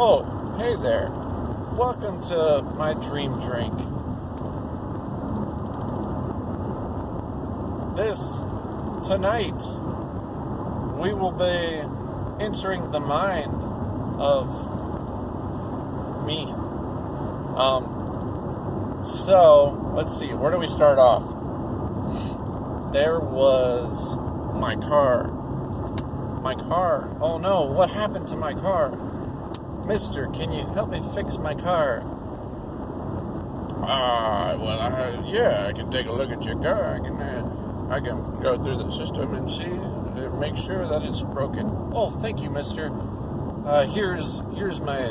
Oh, hey there. Welcome to my dream drink. Tonight, we will be entering the mind of me. So, let's see, where do we start off? There was my car. Oh no, what happened to my car? Mister, can you help me fix my car? Yeah, I can take a look at your car. I can go through the system and see, make sure that it's broken. Oh, thank you, mister. Here's my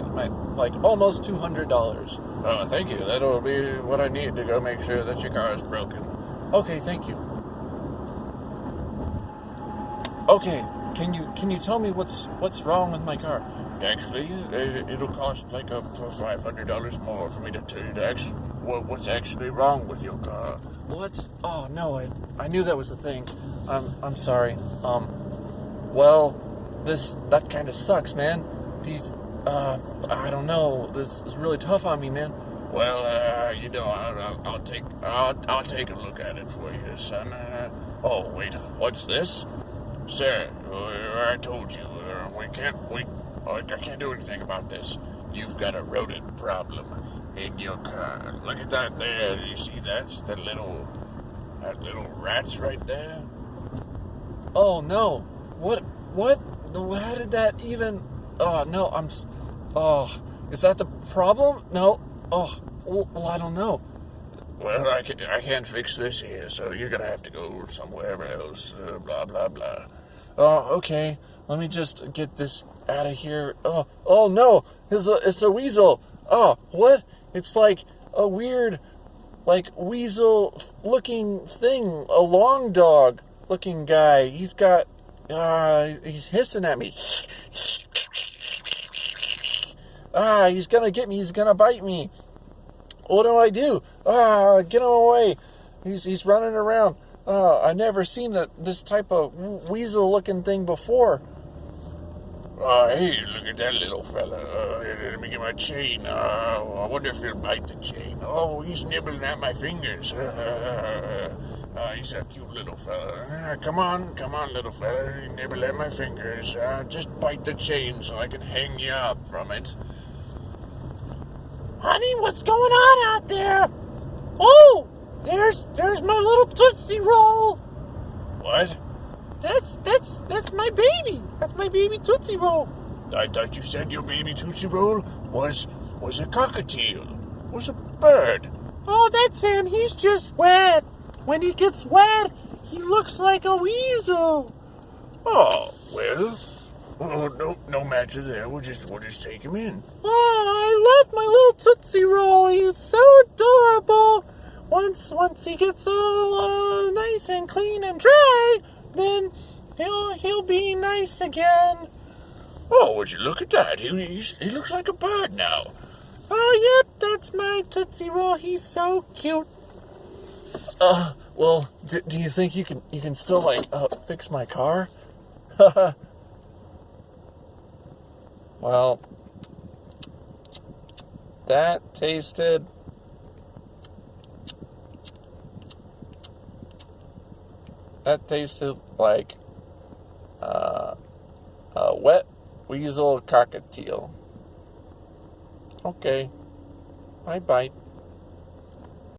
like almost $200. Oh, thank you. That'll be what I need to go make sure that your car is broken. Okay, thank you. Okay, can you tell me what's wrong with my car? Actually, it'll cost like up to $500 more for me to tell you what's actually wrong with your car. What? Oh no, I knew that was a thing. I'm sorry. Well, that kind of sucks, man. I don't know. This is really tough on me, man. Well, I'll take a look at it for you, son. Oh wait, what's this? Sir, I told you, I can't do anything about this. You've got a rodent problem in your car. Look at that there. Do you see that? That little rat right there? Oh no. What? How did that even? Oh no, is that the problem? No. Oh, well, I don't know. Well, I can't fix this here, so you're gonna have to go somewhere else. Blah blah blah. Oh, okay. Let me just get this out of here. Oh no! It's a weasel. Oh, what? It's like a weird, like weasel-looking thing. A long dog-looking guy. He's he's hissing at me. He's gonna get me. He's gonna bite me. What do I do? Get him away. He's running around. I've never seen this type of weasel-looking thing before. Hey, look at that little fella. Let me get my chain. I wonder if he'll bite the chain. Oh, he's nibbling at my fingers. He's a cute little fella. Come on, little fella. Nibble at my fingers. Just bite the chain so I can hang you up from it. Honey, what's going on out there? Oh, there's my little Tootsie Roll. What? That's my baby. That's my baby Tootsie Roll. I thought you said your baby Tootsie Roll was a cockatiel. Was a bird. Oh, that's him. He's just wet. When he gets wet, he looks like a weasel. Oh, well. Oh, no matter there. We'll just take him in. Oh, I love my little Tootsie Roll. He's so adorable. Once he gets all nice and clean and dry, then he'll be nice again. Oh, would you look at that? He looks like a bird now. Oh, yep, that's my Tootsie Roll. He's so cute. Well, do you think you can still fix my car? Well, that tasted like a wet weasel cockatiel. Okay, bye.